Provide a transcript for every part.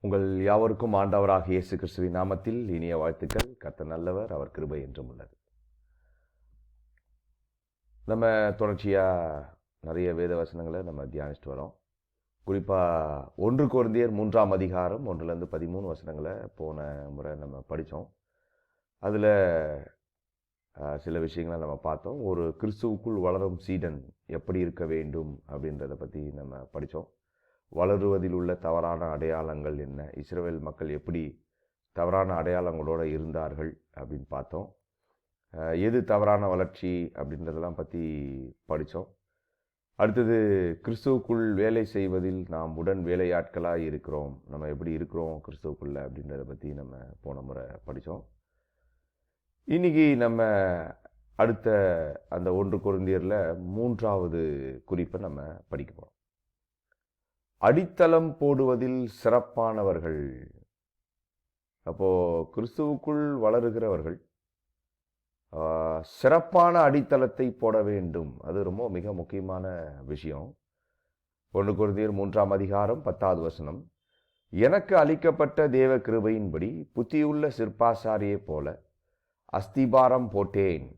உங்கள் யாவருக்கும் ஆண்டவராகிய இயேசு கிறிஸ்துவின் நாமத்தில் இனிய வாழ்த்துக்கள். கர்த்தர் நல்லவர், அவர் கிருபை என்றும் உள்ளது. நம்ம தொடர்ச்சியாக நிறைய வேத வசனங்களை நம்ம தியானிச்சுட்டு வரோம். குறிப்பாக 1 கொரிந்தியர் 3ஆம் அதிகாரம் 1லேருந்து 13 வசனங்களை போன முறை நம்ம படித்தோம். அதில் சில விஷயங்களை நம்ம பார்த்தோம். ஒரு கிறிஸ்துவுக்குள் வளரும் சீடன் எப்படி இருக்க வேண்டும் அப்படின்றத பற்றி நம்ம படித்தோம். வளருவதில் உள்ள தவறான அடையாளங்கள் என்ன, இஸ்ரவேல் மக்கள் எப்படி தவறான அடையாளங்களோடு இருந்தார்கள் அப்படின்னு பார்த்தோம். எது தவறான வளர்ச்சி அப்படின்றதெல்லாம் பற்றி படித்தோம். அடுத்தது கிறிஸ்துவுக்குள் வேலை செய்வதில் நாம் உடன் வேலையாட்களாக இருக்கிறோம், நம்ம எப்படி இருக்கிறோம் கிறிஸ்துவுக்குள்ள அப்படின்றத பற்றி நம்ம போன முறை படித்தோம். இன்றைக்கி நம்ம அடுத்த அந்த 1 கொரிந்தியரில் 3வது குறிப்பை நம்ம படிக்க போகிறோம். அடித்தளம் போடுவதில் சிறப்பானவர்கள். அப்போது கிறிஸ்துவுக்குள் வளருகிறவர்கள் சிறப்பான அடித்தளத்தை போட வேண்டும். அது ரொம்ப மிக முக்கியமான விஷயம். 1 கொரிந்தியர் 3ஆம் அதிகாரம் 10வது வசனம், எனக்கு அளிக்கப்பட்ட தேவ கிருபையின்படி புத்தியுள்ள சிற்பாசாரியைப் போல அஸ்திபாரம் போட்டேன்.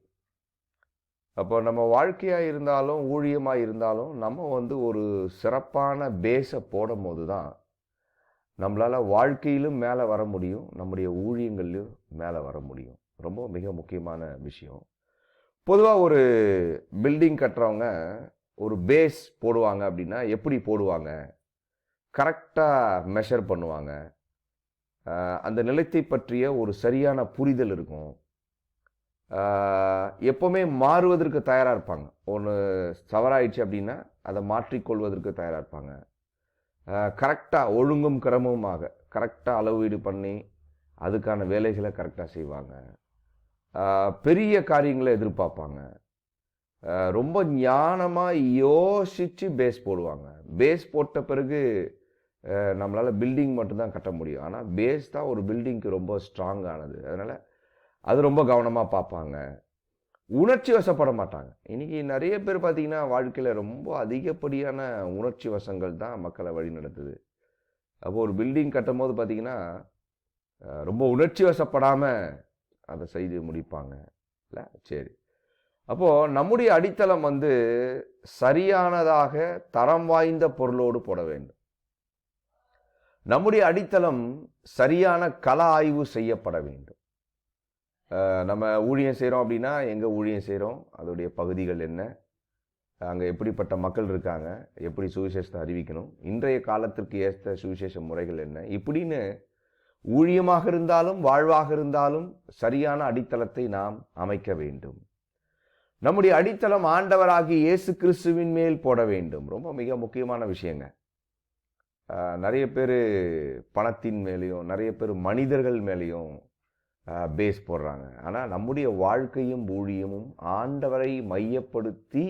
அப்போ நம்ம வாழ்க்கையாக இருந்தாலும் ஊழியமாக இருந்தாலும் நம்ம ஒரு சிறப்பான பேஸை போடும் போது தான் நம்மளால் வாழ்க்கையிலும் மேலே வர முடியும், நம்முடைய ஊழியங்கள்லையும் மேலே வர முடியும். ரொம்ப மிக முக்கியமான விஷயம். பொதுவாக ஒரு பில்டிங் கட்டுறவங்க ஒரு பேஸ் போடுவாங்க அப்படின்னா எப்படி போடுவாங்க? கரெக்டாக மெஷர் பண்ணுவாங்க. அந்த நிலத்தை பற்றிய ஒரு சரியான புரிதல் இருக்கும். எப்போவுமே மாறுவதற்கு தயாராக இருப்பாங்க. ஒன்று தவறாயிடுச்சு அப்படின்னா அதை மாற்றிக்கொள்வதற்கு தயாராக இருப்பாங்க. கரெக்டாக ஒழுங்கும் கிரமமாக கரெக்டாக அளவீடு பண்ணி அதுக்கான வேலைகளை கரெக்டாக செய்வாங்க. பெரிய காரியங்களை எதிர்பார்ப்பாங்க. ரொம்ப ஞானமாக யோசித்து பேஸ் போடுவாங்க. பேஸ் போட்ட பிறகு நம்மளால் பில்டிங் மட்டும்தான் கட்ட முடியும். ஆனால் பேஸ் தான் ஒரு பில்டிங்க்கு ரொம்ப ஸ்ட்ராங்கானது. அதனால் அது ரொம்ப கவனமாக பார்ப்பாங்க. உணர்ச்சி வசப்பட மாட்டாங்க. இன்றைக்கி நிறைய பேர் பார்த்திங்கன்னா வாழ்க்கையில் ரொம்ப அதிகப்படியான உணர்ச்சி வசங்கள் தான் மக்களை வழி நடத்துது. அப்போது ஒரு பில்டிங் கட்டும் போது பார்த்திங்கன்னா ரொம்ப உணர்ச்சி வசப்படாமல் அதை செய்து முடிப்பாங்க இல்லை? சரி, அப்போது நம்முடைய அடித்தளம் சரியானதாக தரம் வாய்ந்த பொருளோடு போட வேண்டும். நம்முடைய அடித்தளம் சரியான கள ஆய்வு செய்யப்பட வேண்டும். நம்ம ஊழியம் செய்கிறோம் அப்படின்னா எங்கே ஊழியம் செய்கிறோம், அதோடைய பகுதிகள் என்ன, அங்கே எப்படிப்பட்ட மக்கள் இருக்காங்க, எப்படி சுவிசேஷத்தை அறிவிக்கணும், இன்றைய காலத்திற்கு ஏற்ற சுவிசேஷ முறைகள் என்ன, இப்படின்னு ஊழியமாக இருந்தாலும் வாழ்வாக இருந்தாலும் சரியான அடித்தளத்தை நாம் அமைக்க வேண்டும். நம்முடைய அடித்தளம் ஆண்டவராகிய இயேசு கிறிஸ்துவின் மேல் போட வேண்டும். ரொம்ப மிக முக்கியமான விஷயங்க. நிறைய பேர் பணத்தின் மேலேயும் நிறைய பேர் மனிதர்கள் மேலேயும் பேஸ் போடுறாங்க. ஆனால் நம்முடைய வாழ்க்கையும் ஊழியமும் ஆண்டவரை மையப்படுத்தி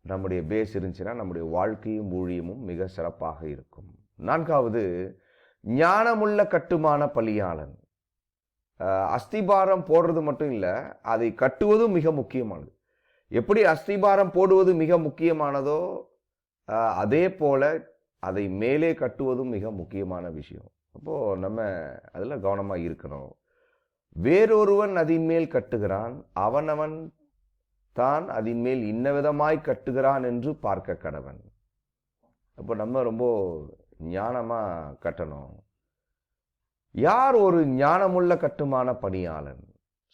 நம்முடைய பேஸ் இருந்துச்சுன்னா நம்முடைய வாழ்க்கையும் ஊழியமும் மிக சிறப்பாக இருக்கும். 4வது, ஞானமுள்ள கட்டுமான பணியாளன். அஸ்திபாரம் போடுறது மட்டும் இல்லை, அதை கட்டுவதும் மிக முக்கியமானது. எப்படி அஸ்திபாரம் போடுவது மிக முக்கியமானதோ அதே போல அதை மேலே கட்டுவதும் மிக முக்கியமான விஷயம். அப்போது நம்ம அதில் கவனமாக இருக்கணும். வேறொருவன் அதின் மேல் கட்டுகிறான், அவனவன் தான் அதின் மேல் இன்னவிதமாய் கட்டுகிறான் என்று பார்க்க கடவன். அப்போ நம்ம ரொம்ப ஞானமாக கட்டணும். யார் ஒரு ஞானமுள்ள கட்டுமான பணியாளன்?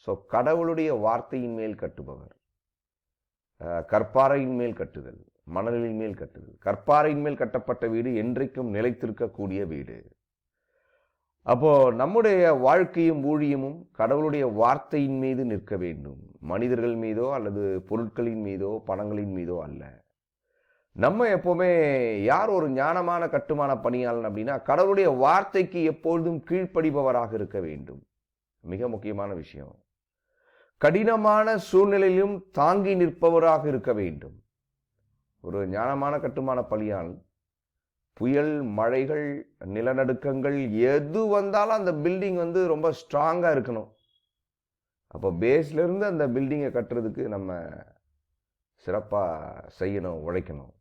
ஸோ கடவுளுடைய வார்த்தையின் மேல் கட்டுபவர். கற்பாறையின் மேல் கட்டுதல், மணலின் மேல் கட்டுதல். கற்பாறையின் மேல் கட்டப்பட்ட வீடு என்றைக்கும் நிலைத்திருக்கக்கூடிய வீடு. அப்போது நம்முடைய வாழ்க்கையும் ஊழியமும் கடவுளுடைய வார்த்தையின் மீது நிற்க வேண்டும். மனிதர்கள் மீதோ அல்லது பொருட்களின் மீதோ பணங்களின் மீதோ அல்ல. நம்ம எப்போவுமே யார் ஒரு ஞானமான கட்டுமான பணியாளன் அப்படின்னா கடவுளுடைய வார்த்தைக்கு எப்பொழுதும் கீழ்ப்படிபவராக இருக்க வேண்டும். மிக முக்கியமான விஷயம். கடினமான சூழ்நிலையிலும் தாங்கி நிற்பவராக இருக்க வேண்டும். ஒரு ஞானமான கட்டுமான பணியாளன் புயல், மழைகள், நிலநடுக்கங்கள் எது வந்தாலும் அந்த பில்டிங் ரொம்ப ஸ்ட்ராங்காக இருக்கணும். அப்போ பேஸ்லேருந்து அந்த பில்டிங்கை கட்டுறதுக்கு நம்ம சிறப்பாக செய்யணும், உழைக்கணும்.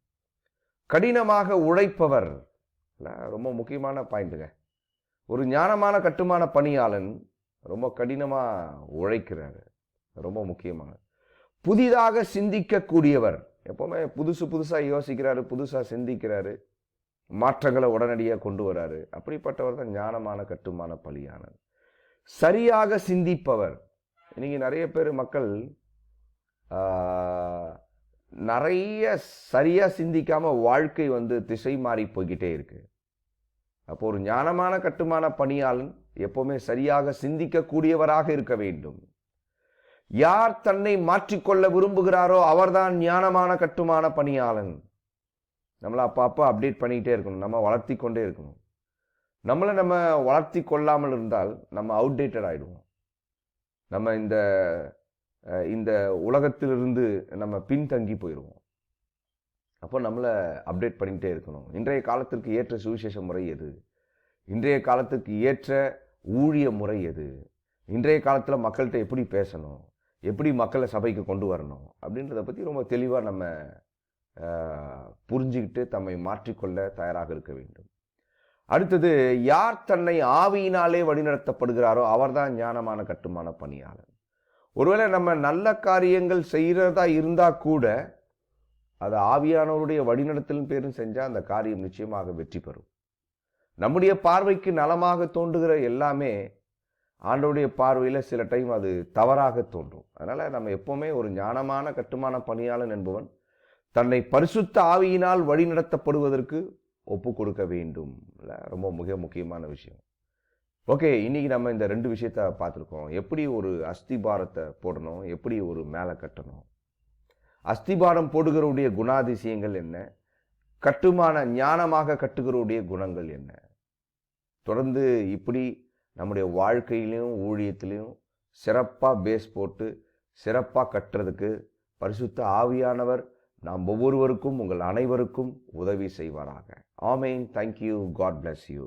கடினமாக உழைப்பவர் ரொம்ப முக்கியமான பாயிண்ட்டுங்க. ஒரு ஞானமான கட்டுமான பணியாளன் ரொம்ப கடினமாக உழைக்கிறாரு. ரொம்ப முக்கியமானது. புதிதாக சிந்திக்கக்கூடியவர், எப்போவுமே புதுசாக யோசிக்கிறாரு, புதுசாக சிந்திக்கிறாரு, மாற்றங்களை உடனடியாக கொண்டு வராரு. அப்படிப்பட்டவர் தான் ஞானமான கட்டுமான பணியாளன். சரியாக சிந்திப்பவர். இன்னைக்கு நிறைய பேர் மக்கள் நிறைய சரியாக சிந்திக்காமல் வாழ்க்கை திசை மாறி போய்கிட்டே இருக்கு. அப்போ ஒரு ஞானமான கட்டுமான பணியாளன் எப்போவுமே சரியாக சிந்திக்கக்கூடியவராக இருக்க வேண்டும். யார் தன்னை மாற்றிக்கொள்ள விரும்புகிறாரோ அவர்தான் ஞானமான கட்டுமான பணியாளன். நம்மளை அப்பப்போ அப்டேட் பண்ணிக்கிட்டே இருக்கணும், நம்ம வளர்த்தி கொண்டே இருக்கணும். நம்ம வளர்த்தி கொள்ளாமல் இருந்தால் நம்ம அவுடேட்டட் ஆகிடுவோம். நம்ம இந்த உலகத்திலிருந்து நம்ம பின்தங்கி போயிடுவோம். அப்போ நம்மளை அப்டேட் பண்ணிக்கிட்டே இருக்கணும். இன்றைய காலத்திற்கு ஏற்ற சுவிசேஷ முறை எது? இன்றைய காலத்துக்கு ஏற்ற ஊழிய முறை எது? இன்றைய காலத்தில் மக்கள்கிட்ட எப்படி பேசணும், எப்படி மக்களை சபைக்கு கொண்டு வரணும் அப்படின்றத பற்றி ரொம்ப தெளிவாக நம்ம புரிஞ்சுக்கிட்டு தம்மை மாற்றிக்கொள்ள தயாராக இருக்க வேண்டும். அடுத்தது, யார் தன்னை ஆவியினாலே வழிநடத்தப்படுகிறாரோ அவர்தான் ஞானமான கட்டுமான பணியாளர். ஒருவேளை நம்ம நல்ல காரியங்கள் செய்கிறதா இருந்தால் கூட அது ஆவியானவருடைய வழிநடத்தலின் பேரும் செஞ்சால் அந்த காரியம் நிச்சயமாக வெற்றி பெறும். நம்முடைய பார்வைக்கு நலமாக தோன்றுகிற எல்லாமே ஆண்டவருடைய பார்வையில் சில டைம் அது தவறாக தோன்றும். அதனால் நம்ம எப்போவுமே ஒரு ஞானமான கட்டுமான பணியாளன் என்பவன் தன்னை பரிசுத்த ஆவியினால் வழிநடத்தப்படுவதற்கு ஒப்பு கொடுக்க வேண்டும். இல்லை, ரொம்ப மிக முக்கியமான விஷயம். ஓகே, இன்றைக்கி நம்ம இந்த 2 விஷயத்தை பார்த்துருக்கோம். எப்படி ஒரு அஸ்திபாரத்தை போடணும், எப்படி ஒரு மேலே கட்டணும். அஸ்திபாரம் போடுகிறவுடைய குணாதிசயங்கள் என்ன, கட்டுமான ஞானமாக கட்டுகிறவுடைய குணங்கள் என்ன. தொடர்ந்து இப்படி நம்முடைய வாழ்க்கையிலையும் ஊழியத்திலையும் சிறப்பாக பேஸ் போட்டு சிறப்பாக கட்டுறதுக்கு பரிசுத்த ஆவியானவர் நாம் ஒவ்வொருவருக்கும், உங்கள் அனைவருக்கும் உதவி செய்வாராக. Amen. Thank you. God bless you.